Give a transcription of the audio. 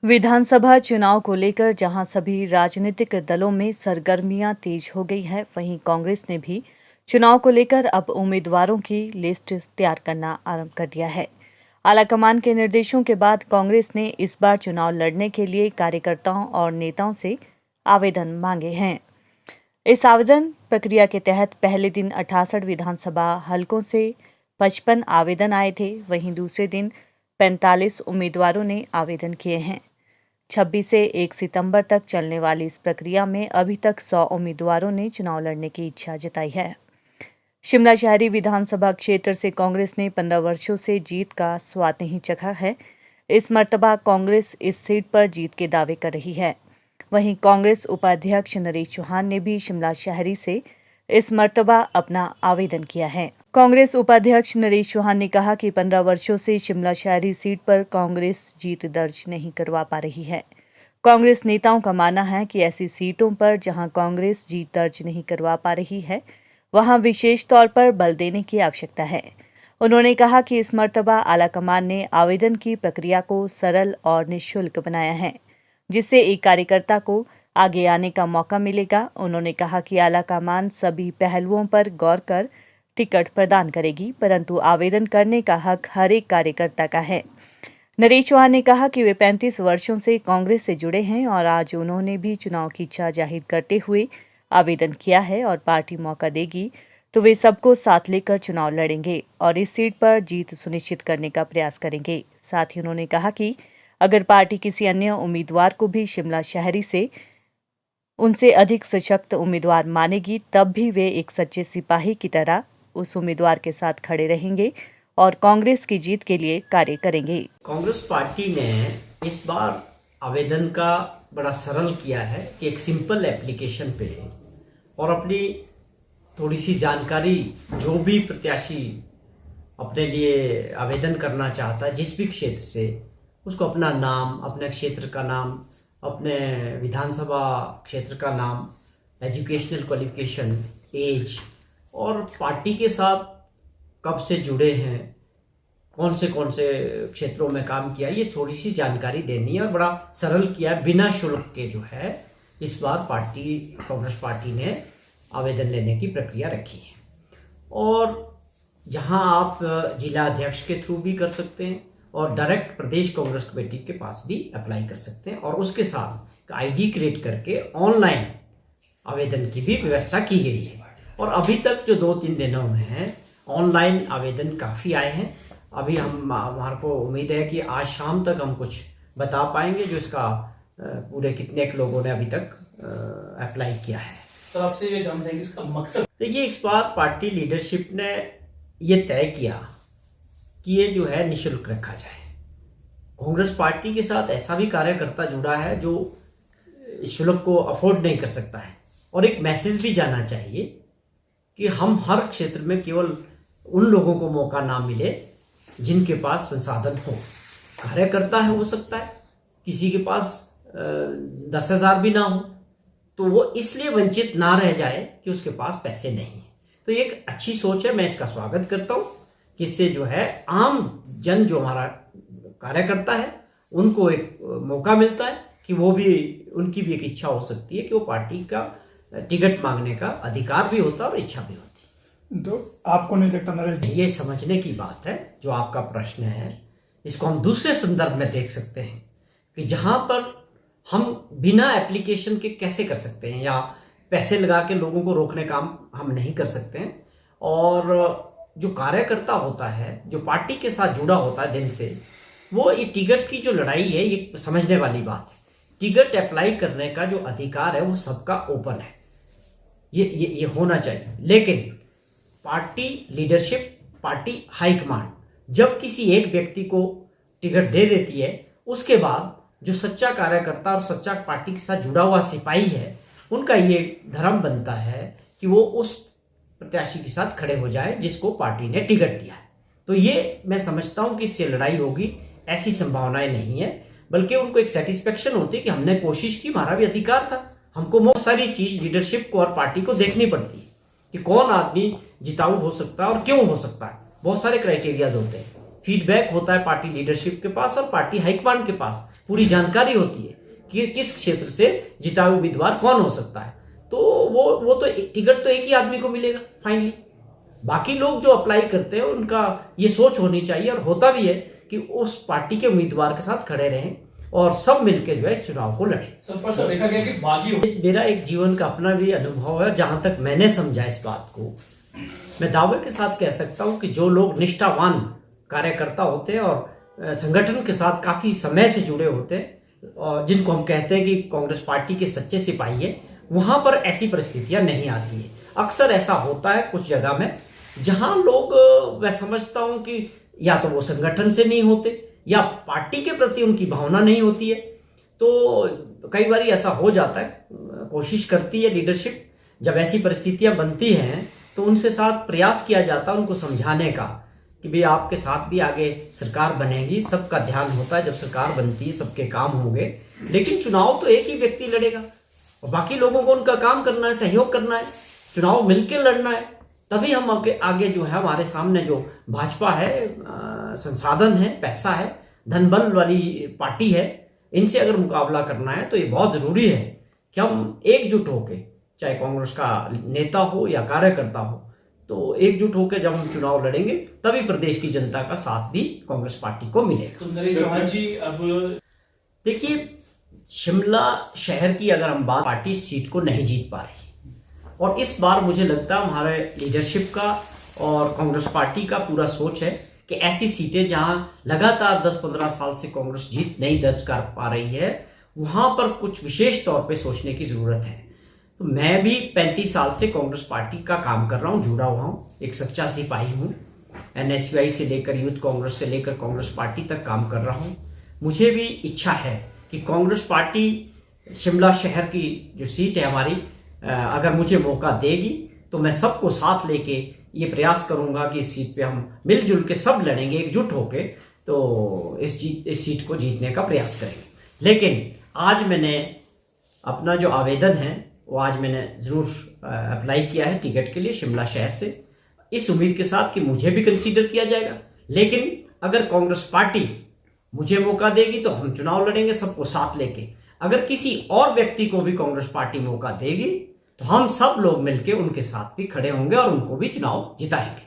विधानसभा चुनाव को लेकर जहां सभी राजनीतिक दलों में सरगर्मियां तेज हो गई है, वहीं कांग्रेस ने भी चुनाव को लेकर अब उम्मीदवारों की लिस्ट तैयार करना आरंभ कर दिया है। आलाकमान के निर्देशों के बाद कांग्रेस ने इस बार चुनाव लड़ने के लिए कार्यकर्ताओं और नेताओं से आवेदन मांगे हैं। इस आवेदन प्रक्रिया के तहत पहले दिन 68 विधानसभा हलकों से 55 आवेदन आए थे, वहीं दूसरे दिन 45 उम्मीदवारों ने आवेदन किए हैं। 26 से 1 सितंबर तक चलने वाली इस प्रक्रिया में अभी तक 100 उम्मीदवारों ने चुनाव लड़ने की इच्छा जताई है। शिमला शहरी विधानसभा क्षेत्र से कांग्रेस ने 15 वर्षों से जीत का स्वाद नहीं चखा है। इस मर्तबा कांग्रेस इस सीट पर जीत के दावे कर रही है। वहीं कांग्रेस उपाध्यक्ष नरेश चौहान ने भी शिमला शहरी से इस मर्तबा अपना आवेदन किया है। कांग्रेस उपाध्यक्ष नरेश चौहान ने कहा कि 15 वर्षों से शिमला शहरी सीट पर कांग्रेस जीत दर्ज नहीं करवा पा रही है। कांग्रेस नेताओं का मानना है कि ऐसी सीटों पर जहां कांग्रेस जीत दर्ज नहीं करवा पा रही है, वहां विशेष तौर पर बल देने की आवश्यकता है। उन्होंने कहा कि इस मर्तबा आलाकमान ने आवेदन की प्रक्रिया को सरल और निःशुल्क बनाया है, जिससे एक कार्यकर्ता को आगे आने का मौका मिलेगा। उन्होंने कहा कि आलाकमान सभी पहलुओं पर गौर कर टिकट प्रदान करेगी, परंतु आवेदन करने का हक हर एक कार्यकर्ता का है। नरेश चौहान ने कहा कि वे 35 वर्षों से कांग्रेस से जुड़े हैं और आज उन्होंने भी चुनाव की इच्छा जाहिर करते हुए आवेदन किया है और पार्टी मौका देगी तो वे सबको साथ लेकर चुनाव लड़ेंगे और इस सीट पर जीत सुनिश्चित करने का प्रयास करेंगे। साथ ही उन्होंने कहा कि अगर पार्टी किसी अन्य उम्मीदवार को भी शिमला शहरी से उनसे अधिक सशक्त उम्मीदवार मानेगी, तब भी वे एक सच्चे सिपाही की तरह उस उम्मीदवार के साथ खड़े रहेंगे और कांग्रेस की जीत के लिए कार्य करेंगे। कांग्रेस पार्टी ने इस बार आवेदन का बड़ा सरल किया है कि एक सिंपल एप्लीकेशन पे और अपनी थोड़ी सी जानकारी, जो भी प्रत्याशी अपने लिए आवेदन करना चाहता है जिस भी क्षेत्र से, उसको अपना नाम, अपने क्षेत्र का नाम, अपने विधानसभा क्षेत्र का नाम, एजुकेशनल क्वालिफिकेशन, एज और पार्टी के साथ कब से जुड़े हैं, कौन से क्षेत्रों में काम किया, ये थोड़ी सी जानकारी देनी है और बड़ा सरल किया है। बिना शुल्क के जो है इस बार कांग्रेस पार्टी ने आवेदन लेने की प्रक्रिया रखी है और जहां आप जिला अध्यक्ष के थ्रू भी कर सकते हैं और डायरेक्ट प्रदेश कांग्रेस कमेटी के पास भी अप्लाई कर सकते हैं और उसके साथ आईडी क्रिएट करके ऑनलाइन आवेदन की भी व्यवस्था की गई है। और अभी तक जो 2-3 दिनों में है ऑनलाइन आवेदन काफ़ी आए हैं। अभी हमारे को उम्मीद है कि आज शाम तक हम कुछ बता पाएंगे जो इसका पूरे कितने लोगों ने अभी तक अप्लाई किया है। तो आपसे ये जानना चाहिए इसका मकसद। देखिए, इस बार पार्टी लीडरशिप ने ये तय किया कि ये जो है निःशुल्क रखा जाए। कांग्रेस पार्टी के साथ ऐसा भी कार्यकर्ता जुड़ा है जो इस शुल्क को अफोर्ड नहीं कर सकता है और एक मैसेज भी जाना चाहिए कि हम हर क्षेत्र में केवल उन लोगों को मौका ना मिले जिनके पास संसाधन हो। कार्यकर्ता है, हो सकता है किसी के पास 10,000 भी ना हो, तो वो इसलिए वंचित ना रह जाए कि उसके पास पैसे नहीं है। तो ये एक अच्छी सोच है, मैं इसका स्वागत करता हूँ कि इससे जो है आम जन जो हमारा कार्यकर्ता है उनको एक मौका मिलता है कि वो भी, उनकी भी एक इच्छा हो सकती है कि वो पार्टी का टिकट मांगने का अधिकार भी होता है और इच्छा भी होती है। तो आपको नहीं लगता नरेश जी? ये समझने की बात है जो आपका प्रश्न है, इसको हम दूसरे संदर्भ में देख सकते हैं कि जहां पर हम बिना एप्लीकेशन के कैसे कर सकते हैं या पैसे लगा के लोगों को रोकने का हम नहीं कर सकते हैं। और जो कार्यकर्ता होता है, जो पार्टी के साथ जुड़ा होता है दिल से, वो ये टिकट की जो लड़ाई है ये समझने वाली बात है। टिकट अप्लाई करने का जो अधिकार है वो सबका ओपन है, ये होना चाहिए। लेकिन पार्टी लीडरशिप, पार्टी हाईकमांड जब किसी एक व्यक्ति को टिकट दे देती है, उसके बाद जो सच्चा कार्यकर्ता और सच्चा पार्टी के साथ जुड़ा हुआ सिपाही है, उनका ये धर्म बनता है कि वो उस प्रत्याशी के साथ खड़े हो जाए जिसको पार्टी ने टिकट दिया है। तो ये मैं समझता हूं कि इससे लड़ाई होगी, ऐसी संभावनाएं नहीं है, बल्कि उनको एक सेटिस्फेक्शन होती है कि हमने कोशिश की, हमारा भी अधिकार था। हमको बहुत सारी चीज लीडरशिप को और पार्टी को देखनी पड़ती है कि कौन आदमी जिताऊ हो सकता है और क्यों हो सकता है। बहुत सारे क्राइटेरियाज होते हैं, फीडबैक होता है पार्टी लीडरशिप के पास और पार्टी हाईकमांड के पास पूरी जानकारी होती है कि किस क्षेत्र से जिता हुआ उम्मीदवार कौन हो सकता है। तो वो तो टिकट तो एक ही आदमी को मिलेगा फाइनली। बाकी लोग जो अप्लाई करते हैं उनका ये सोच होनी चाहिए और होता भी है कि उस पार्टी के उम्मीदवार के साथ खड़े रहें और सब मिलकर जो है इस चुनाव को लड़ें। सर देखा गया कि बागी मेरा एक जीवन का अपना भी अनुभव है, जहां तक मैंने समझा इस बात को, मैं दावे के साथ कह सकता हूं कि जो लोग निष्ठावान कार्यकर्ता होते हैं और संगठन के साथ काफी समय से जुड़े होते हैं और जिनको हम कहते हैं कि कांग्रेस पार्टी के सच्चे सिपाही है, वहां पर ऐसी परिस्थितियां नहीं आती है। अक्सर ऐसा होता है कुछ जगह में जहां लोग, मैं समझता हूं कि या तो वो संगठन से नहीं होते या पार्टी के प्रति उनकी भावना नहीं होती है। तो कई बार ऐसा हो जाता है, कोशिश करती है लीडरशिप जब ऐसी परिस्थितियां बनती हैं तो उनसे साथ प्रयास किया जाता है उनको समझाने का कि भाई आपके साथ भी आगे सरकार बनेगी, सबका ध्यान होता है जब सरकार बनती है, सबके काम होंगे, लेकिन चुनाव तो एक ही व्यक्ति लड़ेगा और बाकी लोगों को उनका काम करना है, सहयोग करना है, चुनाव मिलकर लड़ना है। तभी हम आगे जो है हमारे सामने जो भाजपा है, संसाधन है, पैसा है, धन बल वाली पार्टी है, इनसे अगर मुकाबला करना है तो ये बहुत जरूरी है कि हम एकजुट होके, चाहे कांग्रेस का नेता हो या कार्यकर्ता हो, तो एकजुट होकर जब हम चुनाव लड़ेंगे तभी प्रदेश की जनता का साथ भी कांग्रेस पार्टी को मिलेगा। तो नरेश चौहान जी, अब देखिए, शिमला शहर की अगर हम बात, पार्टी सीट को नहीं जीत पा रही और इस बार मुझे लगता है हमारे लीडरशिप का और कांग्रेस पार्टी का पूरा सोच है कि ऐसी सीटें जहां लगातार 10-15 साल से कांग्रेस जीत नहीं दर्ज कर पा रही है, वहां पर कुछ विशेष तौर पे सोचने की जरूरत है। तो मैं भी 35 साल से कांग्रेस पार्टी का काम कर रहा हूं, जुड़ा हुआ हूं, एक सच्चा सिपाही हूं। NSUI से लेकर यूथ कांग्रेस से लेकर कांग्रेस पार्टी तक काम कर रहा हूं। मुझे भी इच्छा है कि कांग्रेस पार्टी शिमला शहर की जो सीट है हमारी, अगर मुझे मौका देगी तो मैं सबको साथ लेके ये प्रयास करूंगा कि इस सीट पे हम मिलजुल के सब लड़ेंगे, एकजुट होके, तो इस सीट को जीतने का प्रयास करेंगे। लेकिन आज मैंने अपना जो आवेदन है वो आज मैंने जरूर अप्लाई किया है टिकट के लिए शिमला शहर से, इस उम्मीद के साथ कि मुझे भी कंसीडर किया जाएगा। लेकिन अगर कांग्रेस पार्टी मुझे मौका देगी तो हम चुनाव लड़ेंगे सबको साथ लेके। अगर किसी और व्यक्ति को भी कांग्रेस पार्टी मौका देगी तो हम सब लोग मिलकर उनके साथ भी खड़े होंगे और उनको भी चुनाव जिताएंगे।